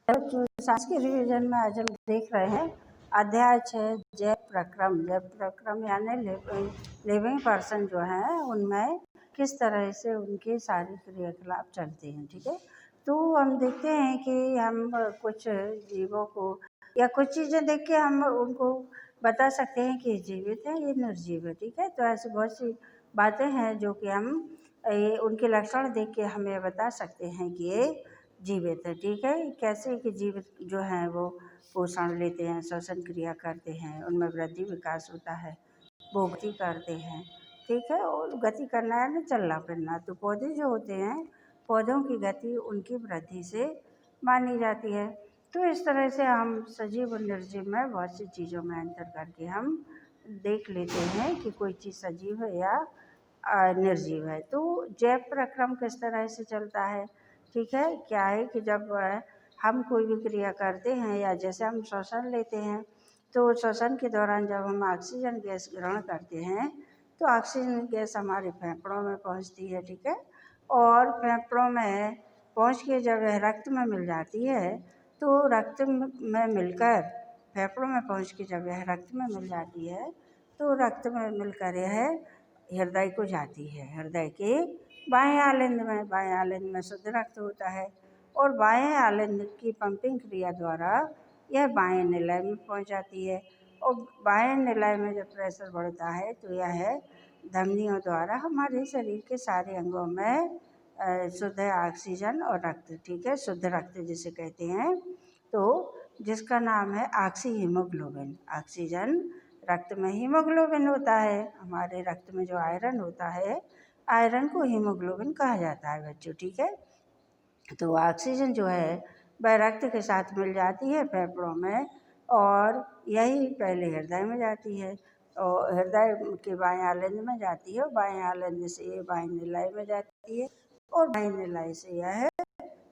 सांख्यिक revision में आज हम देख रहे हैं अध्याय 6 जय प्रक्रम। जय प्रक्रम यानी लिविंग पर्सन जो है उनमें किस तरह से उनके सारे क्रियाकलाप चलते हैं। ठीक है, तो हम देखते हैं कि हम कुछ जीवों को या कुछ चीज़ें देख के हम उनको बता सकते हैं कि जीवित है ये निर्जीव है। ठीक है, तो ऐसी बहुत सी बातें हैं जो कि हम उनके लक्षण देख के हमें बता सकते हैं कि ये जीवित है। ठीक है, कैसे कि जीवित जो हैं वो पोषण लेते हैं, श्वसन क्रिया करते हैं, उनमें वृद्धि विकास होता है, वो गति करते हैं। ठीक है, और गति करना है ना चलना फिरना। तो पौधे जो होते हैं, पौधों की गति उनकी वृद्धि से मानी जाती है। तो इस तरह से हम सजीव और निर्जीव में बहुत सी चीज़ों में अंतर करके हम देख लेते हैं कि कोई चीज़ सजीव है या निर्जीव है। तो जैव प्रक्रम किस तरह से चलता है। ठीक है, क्या है कि जब हम कोई भी क्रिया करते हैं या जैसे हम श्वसन लेते हैं, तो श्वसन के दौरान जब हम ऑक्सीजन गैस ग्रहण करते हैं तो ऑक्सीजन गैस हमारे फेफड़ों में पहुंचती है। ठीक है, और फेफड़ों में पहुंच के जब वह रक्त में मिल जाती है तो रक्त में मिलकर फेफड़ों में पहुंच के जब वह रक्त में मिल जाती है तो रक्त में मिलकर यह हृदय को जाती है। हृदय के बाएं आलिंद में शुद्ध रक्त होता है और बाएं आलिंद की पंपिंग क्रिया द्वारा यह बाएं निलय में पहुंच जाती है। और बाएं निलय में जब प्रेशर बढ़ता है तो यह धमनियों द्वारा हमारे शरीर के सारे अंगों में शुद्ध ऑक्सीजन और रक्त, ठीक है, शुद्ध रक्त जिसे कहते हैं, तो जिसका नाम है ऑक्सी हीमोग्लोबिन। ऑक्सीजन रक्त में हीमोग्लोबिन होता है। हमारे रक्त में जो आयरन होता है, आयरन को हीमोग्लोबिन कहा जाता है बच्चों। ठीक है, तो ऑक्सीजन जो है वह रक्त के साथ मिल जाती है फेफड़ों में और यही पहले हृदय में जाती है और हृदय के बाएं आलिंद में जाती है और बाएं आलिंद से ये बाएं निलय में जाती है और बाएं निलय से यह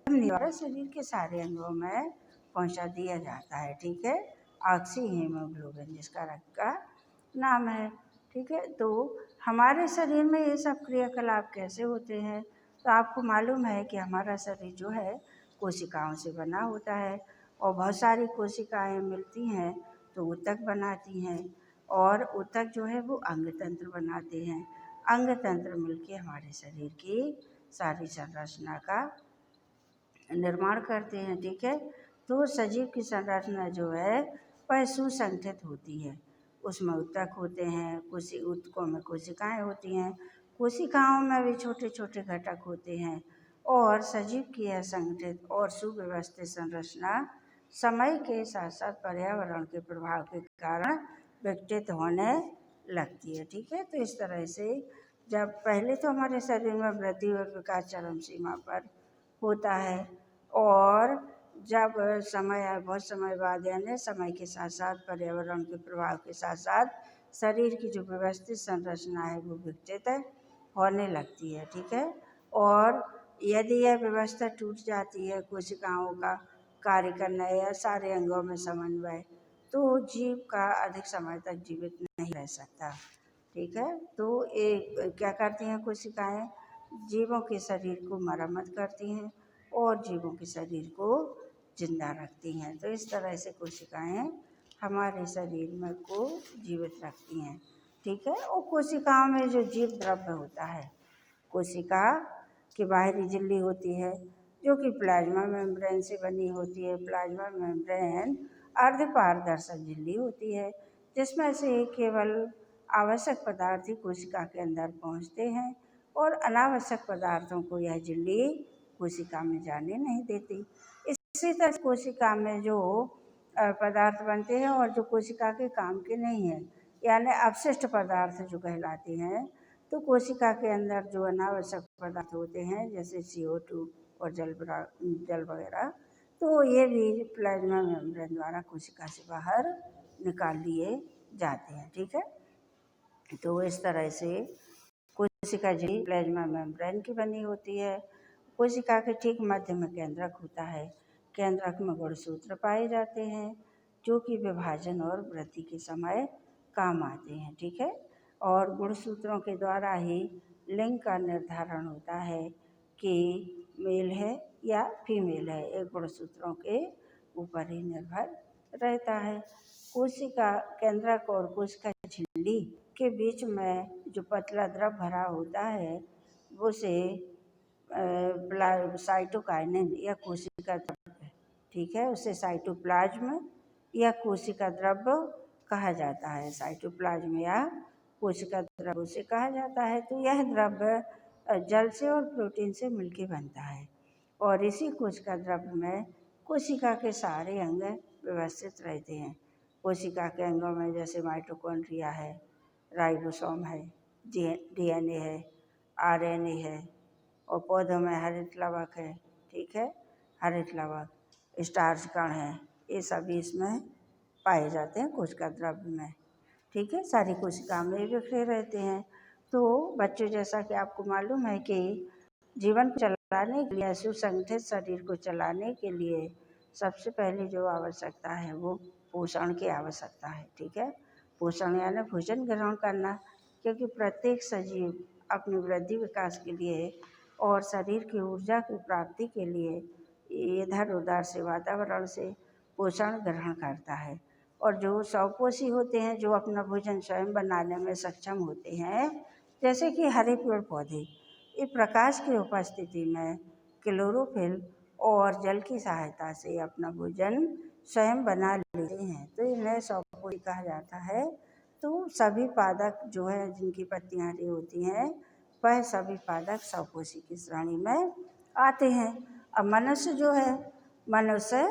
द्वारा शरीर के सारे अंगों में पहुंचा दिया जाता है। ठीक है, ऑक्सी हीमोग्लोबिन जिसका रक्त का नाम है। ठीक है, तो हमारे शरीर में ये सब क्रियाकलाप कैसे होते हैं। तो आपको मालूम है कि हमारा शरीर जो है कोशिकाओं से बना होता है और बहुत सारी कोशिकाएं मिलती हैं तो ऊतक बनाती हैं और ऊतक जो है वो अंग तंत्र बनाते हैं। अंग तंत्र मिलके हमारे शरीर की सारी संरचना का निर्माण करते हैं। ठीक है, तो सजीव की संरचना जो है वह सुसंगठित होती है। उसमें ऊतक होते हैं, ऊतकों में कोशिकाएं होती हैं, कोशिकाओं में भी छोटे छोटे घटक होते हैं और सजीव की यह संगठित और सुव्यवस्थित संरचना समय के साथ साथ पर्यावरण के प्रभाव के कारण विकसित होने लगती है। ठीक है, तो इस तरह से जब पहले तो हमारे शरीर में वृद्धि और विकास चरम सीमा पर होता है और जब बहुत समय बाद यानी समय के साथ साथ पर्यावरण के प्रभाव के साथ साथ शरीर की जो व्यवस्थित संरचना है वो विकसित होने लगती है। ठीक है, और यदि यह व्यवस्था टूट जाती है, कोशिकाओं का कार्य करना या सारे अंगों में समन्वय, तो जीव का अधिक समय तक जीवित नहीं रह सकता। ठीक है, तो ये क्या करती हैं कोशिकाएं, जीवों के शरीर को मरम्मत करती हैं और जीवों के शरीर को जिंदा रखती हैं। तो इस तरह से कोशिकाएं हमारे शरीर में को जीवित रखती हैं। ठीक है, और कोशिकाओं में जो जीव द्रव्य होता है, कोशिका की बाहरी झिल्ली होती है जो कि प्लाज्मा मेम्ब्रेन से बनी होती है। प्लाज्मा मेम्ब्रेन अर्धपारदर्शक झिल्ली होती है जिसमें से केवल आवश्यक पदार्थ ही कोशिका के अंदर पहुंचते हैं और अनावश्यक पदार्थों को यह झिल्ली कोशिका में जाने नहीं देती। इसी तरह कोशिका में जो पदार्थ बनते हैं और जो कोशिका के काम के नहीं हैं यानी अपशिष्ट पदार्थ जो कहलाते हैं, तो कोशिका के अंदर जो अनावश्यक पदार्थ होते हैं जैसे CO2 और जल वगैरह, तो ये भी प्लाज्मा मेम्ब्रेन द्वारा कोशिका से बाहर निकाल लिए जाते हैं। ठीक है, तो इस तरह से कोशिका झिल्ली प्लाज्मा मेम्ब्रेन की बनी होती है। कोशिका के ठीक मध्य में केंद्रक होता है। केंद्रक में गुणसूत्र पाए जाते हैं जो कि विभाजन और वृद्धि के समय काम आते हैं। ठीक है, और गुणसूत्रों के द्वारा ही लिंग का निर्धारण होता है कि मेल है या फीमेल है, एक गुणसूत्रों के ऊपर ही निर्भर रहता है। कोशिका केंद्रक और कोशिका झिल्ली के बीच में जो पतला द्रव भरा होता है उसे साइटोकाइनिन या कोशिका द्रव, ठीक है, उसे साइटोप्लाज्म या कोशिका द्रव कहा जाता है। साइटोप्लाज्म या कोशिका द्रव उसे कहा जाता है। तो यह द्रव जल से और प्रोटीन से मिलकर बनता है और इसी कोशिका द्रव में कोशिका के सारे अंग व्यवस्थित रहते हैं। कोशिका के अंगों में जैसे माइटोकॉन्ड्रिया है, राइबोसोम है, डीएनए है, आरएनए है और पौधों में हरित लवक है, ठीक है, हरित लवक, स्टार्च कण है, ये सभी इसमें पाए जाते हैं कोशिका द्रव में, ठीक है। सारी कोशिका में बिखरे रहते हैं। तो बच्चों, जैसा कि आपको मालूम है कि जीवन को चलाने के लिए, सुसंगठित शरीर को चलाने के लिए सबसे पहले जो आवश्यकता है वो पोषण की आवश्यकता है, ठीक है। पोषण यानी भोजन ग्रहण करना, क्योंकि प्रत्येक सजीव अपनी वृद्धि विकास के लिए और शरीर की ऊर्जा की प्राप्ति के लिए इधर उधर से वातावरण से पोषण ग्रहण करता है। और जो स्वपोषी होते हैं, जो अपना भोजन स्वयं बनाने में सक्षम होते हैं, जैसे कि हरे पेड़ पौधे, ये प्रकाश की उपस्थिति में क्लोरोफिल और जल की सहायता से अपना भोजन स्वयं बना लेते हैं, तो इन्हें स्वपोषी कहा जाता है। तो सभी पादप जो है, जिनकी पत्तियां हरी होती हैं, वह सभी पादप स्वपोषी की श्रेणी में आते हैं। अब मनुष्य जो है, मनुष्य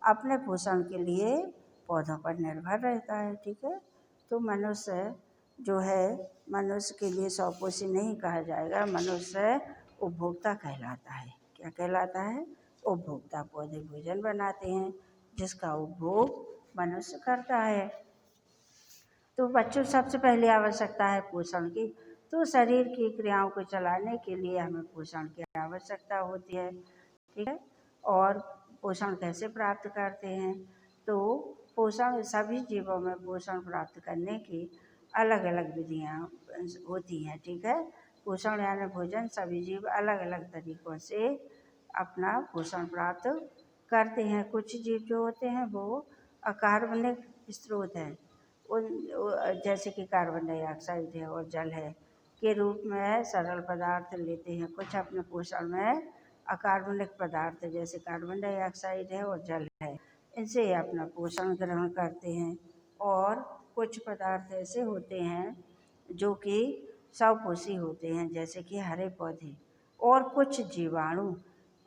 अपने पोषण के लिए पौधों पर निर्भर रहता है, ठीक है। तो मनुष्य जो है, मनुष्य के लिए स्वपोषी नहीं कहा जाएगा, मनुष्य उपभोक्ता कहलाता है। क्या कहलाता है? उपभोक्ता। पौधे भोजन बनाते हैं जिसका उपभोग मनुष्य करता है। तो बच्चों, सबसे पहले आवश्यकता है पोषण की। तो शरीर की क्रियाओं को चलाने के लिए हमें पोषण की आवश्यकता होती है, ठीक है। और पोषण कैसे प्राप्त करते हैं? तो पोषण, सभी जीवों में पोषण प्राप्त करने की अलग अलग विधियाँ होती हैं, ठीक है। पोषण यानी भोजन, सभी जीव अलग अलग तरीक़ों से अपना पोषण प्राप्त करते हैं। कुछ जीव जो होते हैं वो अकार्बनिक स्रोत हैं, उन जैसे कि कार्बन डाइऑक्साइड है और जल है के रूप में सरल पदार्थ लेते हैं। कुछ अपने पोषण में अकार्बनिक पदार्थ जैसे कार्बन डाइऑक्साइड है और जल है, इनसे अपना पोषण ग्रहण करते हैं। और कुछ पदार्थ ऐसे होते हैं जो कि स्वपोषी होते हैं, जैसे कि हरे पौधे और कुछ जीवाणु।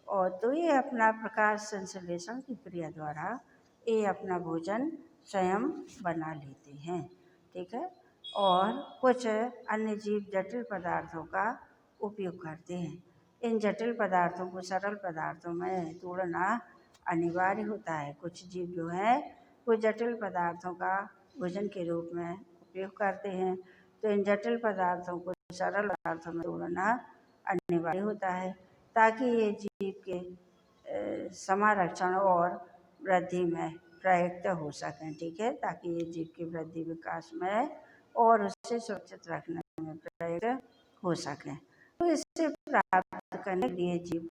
और तो ये अपना प्रकाश संश्लेषण की क्रिया द्वारा ये अपना भोजन स्वयं बना लेते हैं, ठीक है। और कुछ अन्य जीव जटिल पदार्थों का उपयोग करते हैं। इन जटिल पदार्थों को सरल पदार्थों में तोड़ना अनिवार्य होता है। कुछ जीव जो है वो जटिल पदार्थों का भोजन के रूप में उपयोग करते हैं, तो इन जटिल पदार्थों को सरल पदार्थों में तोड़ना अनिवार्य होता है ताकि ये जीव के संरक्षण और वृद्धि में प्रयुक्त हो सकें, ठीक है, ताकि ये जीव की वृद्धि विकास में और उसे सुरक्षित रखने में प्रयुक्त हो सकें। तो इससे प्राप्त करने के लिए जीव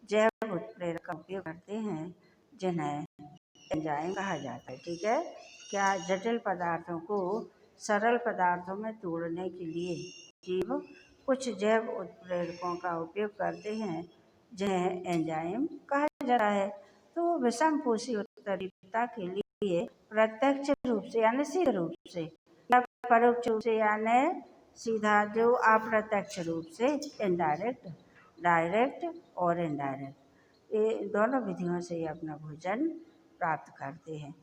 जैव उत्प्रेरक का उपयोग करते हैं, जिन्हें एंजाइम कहा जाता है, ठीक है। क्या जटिल पदार्थों को सरल पदार्थों में तोड़ने के लिए जीव कुछ जैव उत्प्रेरकों का उपयोग करते हैं, जिन्हें एंजाइम कहा जाता है। तो विषमपोषी उत्तरजीविता के लिए प्रत्यक्ष रूप से यानी सीधे रूप से या परोक्ष रूप से यानी सीधा, जो अप्रत्यक्ष रूप से इनडायरेक्ट, डायरेक्ट और इनडायरेक्ट, ये दोनों विधियों से ये अपना भोजन प्राप्त करते हैं।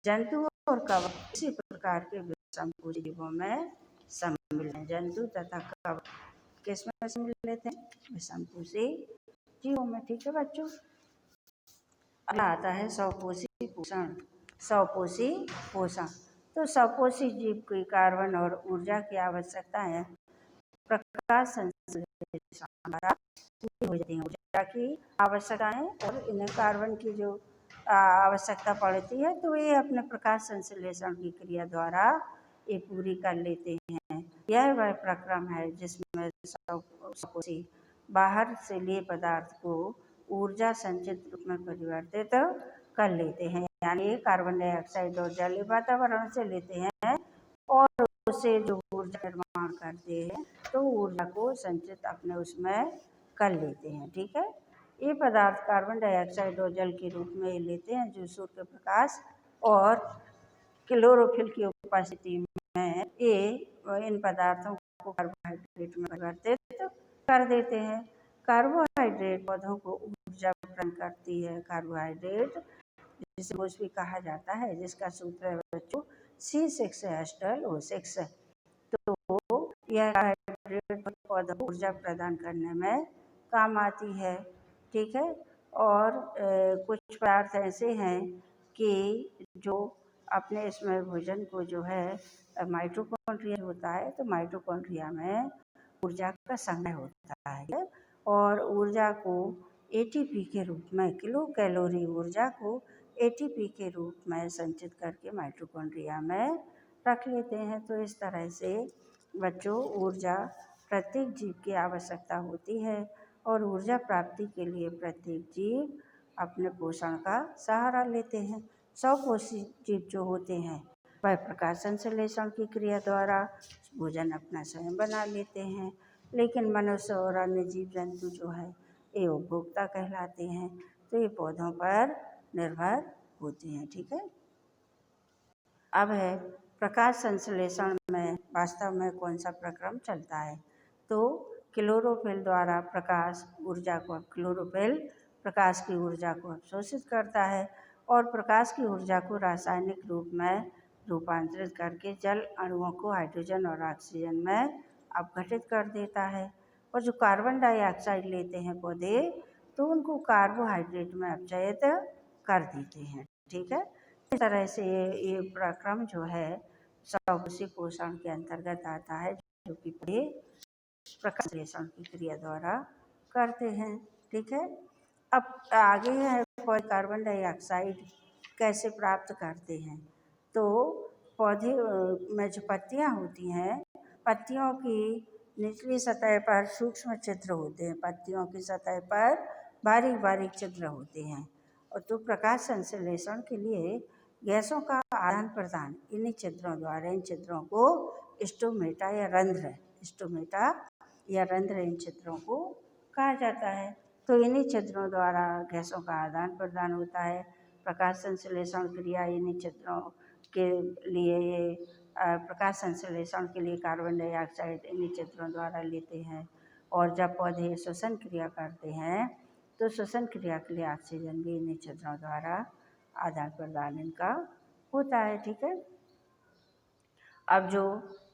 जंतु और कवक इसी प्रकार के विषमपोषी जीवों में सम्मिलित हैं। जंतु तथा कवक किसमें सम्मिलित हैं? विषमपोषी जीवों में, ठीक है बच्चों। अगला आता है स्वपोषी पोषण। स्वपोषी पोषण, तो स्वपोषी जीव की कार्बन और ऊर्जा की आवश्यकता है प्रकाश संश्लेषण द्वारा पूरी हो जाती है। ऊर्जा की आवश्यकता है और इन्हें कार्बन की जो आवश्यकता पड़ती है, तो ये अपने प्रकाश संश्लेषण की क्रिया द्वारा ये पूरी कर लेते हैं। यह वह प्रक्रम है जिसमें स्वपोषी बाहर से लिए पदार्थ को ऊर्जा संचित रूप में परिवर्तित कर लेते हैं। यानी कार्बन डाइऑक्साइड और जल वातावरण से लेते हैं और उससे जो ऊर्जा निर्माण करते हैं तो ऊर्जा को संचित अपने उसमें कर लेते हैं। ठीक है, ये पदार्थ कार्बन डाइऑक्साइड और जल के रूप में लेते हैं जो सूर्य प्रकाश और क्लोरोफिल की उपस्थिति में ये इन पदार्थों को कार्बोहाइड्रेट में परिवर्तित कर देते हैं। कार्बोहाइड्रेट पौधों को ऊर्जा प्रदान करती है। कार्बोहाइड्रेट जिसे बोझ भी कहा जाता है, जिसका सूत्र है बच्चों C6H12O6। तो यह कार्बोहाइड्रेट पौधों को ऊर्जा प्रदान करने में काम आती है। ठीक है, और कुछ पदार्थ ऐसे हैं कि जो अपने इसमें भोजन को जो है माइटोकॉन्ड्रिया होता है, तो माइटोकॉन्ड्रिया में ऊर्जा का संग्रह होता है और ऊर्जा को एटीपी के रूप में, किलो कैलोरी ऊर्जा को एटीपी के रूप में संचित करके माइटोकॉन्ड्रिया में रख लेते हैं। तो इस तरह से बच्चों ऊर्जा प्रत्येक जीव की आवश्यकता होती है और ऊर्जा प्राप्ति के लिए प्रत्येक जीव अपने पोषण का सहारा लेते हैं। स्वपोषी जीव जो होते हैं वह प्रकाश संश्लेषण की क्रिया द्वारा भोजन अपना स्वयं बना लेते हैं, लेकिन मनुष्य और अन्य जीव जंतु जो है ये उपभोक्ता कहलाते हैं। तो ये पौधों पर निर्भर होते हैं। ठीक है, अब है प्रकाश संश्लेषण में वास्तव में कौन सा प्रक्रम चलता है। तो क्लोरोफिल द्वारा प्रकाश ऊर्जा को, क्लोरोफिल प्रकाश की ऊर्जा को अवशोषित करता है और प्रकाश की ऊर्जा को रासायनिक रूप में रूपांतरित करके जल अणुओं को हाइड्रोजन और ऑक्सीजन में अपघटित कर देता है। और जो कार्बन डाइऑक्साइड लेते हैं पौधे, तो उनको कार्बोहाइड्रेट में अपचयित कर देते हैं। ठीक है, इस तरह से ये प्रक्रम जो है स्वपोषी पोषण के अंतर्गत आता है, जो कि पौधे प्रकाश संश्लेषण की क्रिया द्वारा करते हैं। ठीक है, अब आगे है कार्बन डाइऑक्साइड कैसे प्राप्त करते हैं। तो पौधे में जो पत्तियां होती हैं, पत्तियों की निचली सतह पर सूक्ष्म छिद्र होते हैं, पत्तियों की सतह पर बारीक बारीक छिद्र होते हैं। और तो प्रकाश संश्लेषण के लिए गैसों का आदान प्रदान इन्हीं छिद्रों द्वारा, इन छिद्रों को स्टोमेटा या रंध्र, स्टोमेटा या रंध्र इन छिद्रों को कहा जाता है। तो इन्हीं छिद्रों द्वारा गैसों का आदान प्रदान होता है। प्रकाश संश्लेषण क्रिया इन्हीं छिद्रों के लिए, ये प्रकाश संश्लेषण के लिए कार्बन डाइऑक्साइड इन्हीं छिद्रों द्वारा लेते हैं। और जब पौधे श्वसन क्रिया करते हैं तो श्वसन क्रिया के लिए ऑक्सीजन भी इन्हीं छिद्रों द्वारा आदान प्रदान इनका होता है। ठीक है, अब जो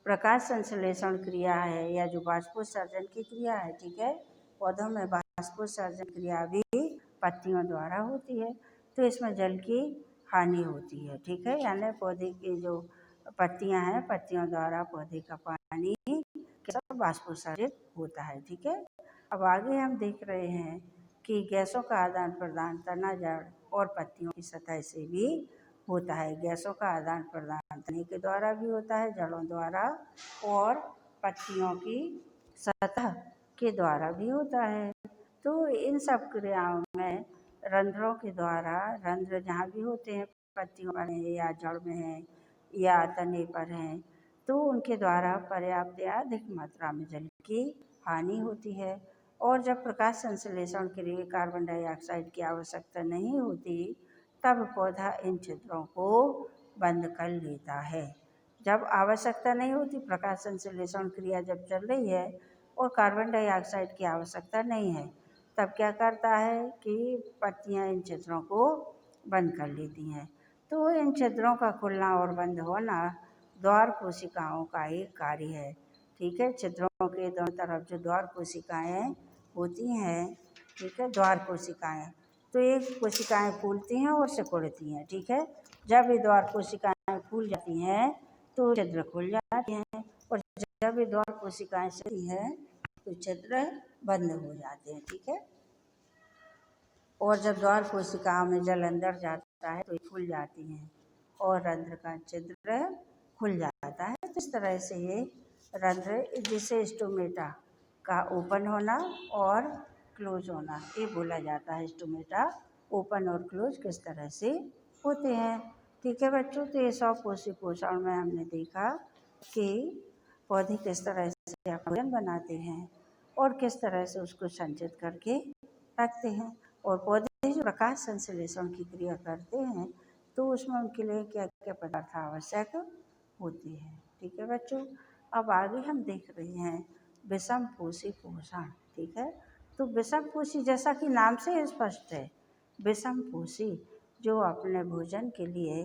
प्रकाश संश्लेषण क्रिया है या जो बाष्पोत्सर्जन की क्रिया है, ठीक है, पौधों में बाष्पोत्सर्जन क्रिया भी पत्तियों द्वारा होती है। तो इसमें जल की हानि होती है। ठीक है, यानी पौधे की जो पत्तियां हैं, पत्तियों द्वारा पौधे का पानी सब बाष्पोत्सर्जित होता है। ठीक है, अब आगे हम देख रहे हैं कि गैसों का आदान प्रदान तना, जड़ और पत्तियों की सतह से भी होता है। गैसों का आदान प्रदान तने के द्वारा भी होता है, जड़ों द्वारा और पत्तियों की सतह के द्वारा भी होता है। तो इन सब क्रियाओं में रंध्रों के द्वारा, रंध्र जहाँ भी होते हैं पत्तियों पर हैं या जड़ में हैं या तने पर हैं, तो उनके द्वारा पर्याप्त या अधिक मात्रा में जल की हानि होती है। और जब प्रकाश संश्लेषण के लिए कार्बन डाइऑक्साइड की आवश्यकता नहीं होती तब पौधा इन छिद्रों को बंद कर लेता है। जब आवश्यकता नहीं होती, प्रकाश संश्लेषण क्रिया जब चल रही है और कार्बन डाइऑक्साइड की आवश्यकता नहीं है, तब क्या करता है कि पत्तियां इन छिद्रों को बंद कर लेती हैं। तो इन छिद्रों का खुलना और बंद होना द्वार कोशिकाओं का एक कार्य है। ठीक है, छिद्रों के दोनों तरफ जो द्वार कोशिकाएं होती हैं, ठीक है, द्वार कोशिकाएं, तो ये कोशिकाएं फूलती हैं और सिकुड़ती हैं। ठीक है, जब ये द्वार कोशिकाएं फूल जाती हैं तो छिद्र खुल जाते हैं और जब ये द्वार कोशिकाएं सिकुड़ती हैं तो छिद्र बंद हो जाते हैं। ठीक है, और जब द्वार कोशिकाओं में जल अंदर जाता है तो ये खुल जाती हैं और रंध्र का छिद्र खुल जाता है। तो इस तरह से ये रंध्र, जिसे स्टोमेटा का ओपन होना और क्लोज होना, ये बोला जाता है। स्टोमेटा ओपन और क्लोज किस तरह से होते हैं। ठीक है बच्चों, तो ये स्वपोषी पोषण में हमने देखा कि पौधे किस तरह से अपना भोजन बनाते हैं और किस तरह से उसको संचित करके रखते हैं। और पौधे जो प्रकाश संश्लेषण की क्रिया करते हैं तो उसमें उनके लिए क्या क्या पदार्थ आवश्यक होते हैं। ठीक है बच्चों, अब आगे हम देख रहे हैं विषमपोषी पोषण। ठीक है, तो विषमपोषी जैसा कि नाम से स्पष्ट है, विषमपोषी जो अपने भोजन के लिए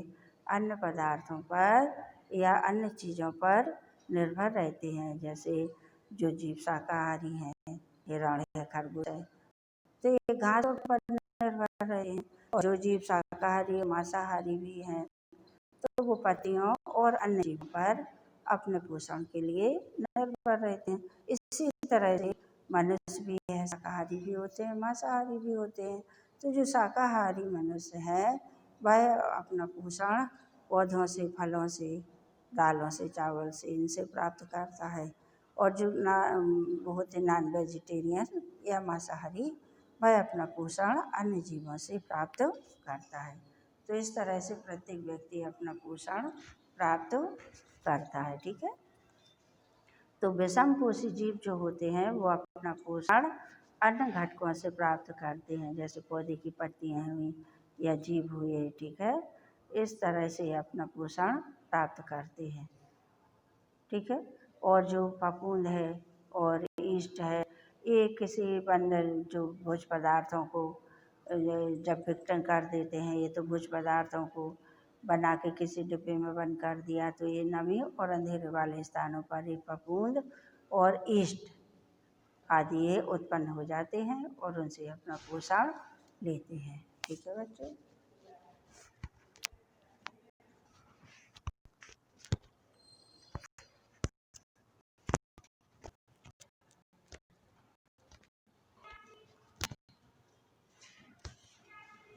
अन्य पदार्थों पर या अन्य चीज़ों पर निर्भर रहते हैं। जैसे जो जीव शाकाहारी हैं, हिरण है, खरगोश है, तो ये घास पर निर्भर रहे हैं। और जो जीव शाकाहारी मांसाहारी भी हैं तो वो पत्तियों और अन्य जीवों पर अपने पोषण के लिए निर्भर रहते हैं। इसी तरह से मनुष्य भी है, शाकाहारी भी होते हैं, मांसाहारी भी होते हैं। तो जो शाकाहारी मनुष्य है वह अपना पोषण पौधों से, फलों से, दालों से, चावल से, इनसे प्राप्त करता है। और जो वो होते नॉन वेजिटेरियन या मांसाहारी, वह अपना पोषण अन्य जीवों से प्राप्त करता है। तो इस तरह से प्रत्येक व्यक्ति अपना पोषण प्राप्त करता है। ठीक है, तो विषमपोषी जीव जो होते हैं वो अपना पोषण अन्य घटकों से प्राप्त करते हैं, जैसे पौधे की पत्तियां हुई या जीव हुए। ठीक है, इस तरह से अपना पोषण प्राप्त करते हैं। ठीक है, और जो फफूंद है और ईस्ट है, ये किसी बंडल जो भोज्य पदार्थों को जब विघटन कर देते हैं, ये तो भोज्य पदार्थों को बना के किसी डिब्बे में बंद कर दिया तो ये नमी और अंधेरे वाले स्थानों पर ये फफूंद और ईस्ट आदि ये उत्पन्न हो जाते हैं और उनसे अपना पोषण लेते हैं। ठीक है बच्चों।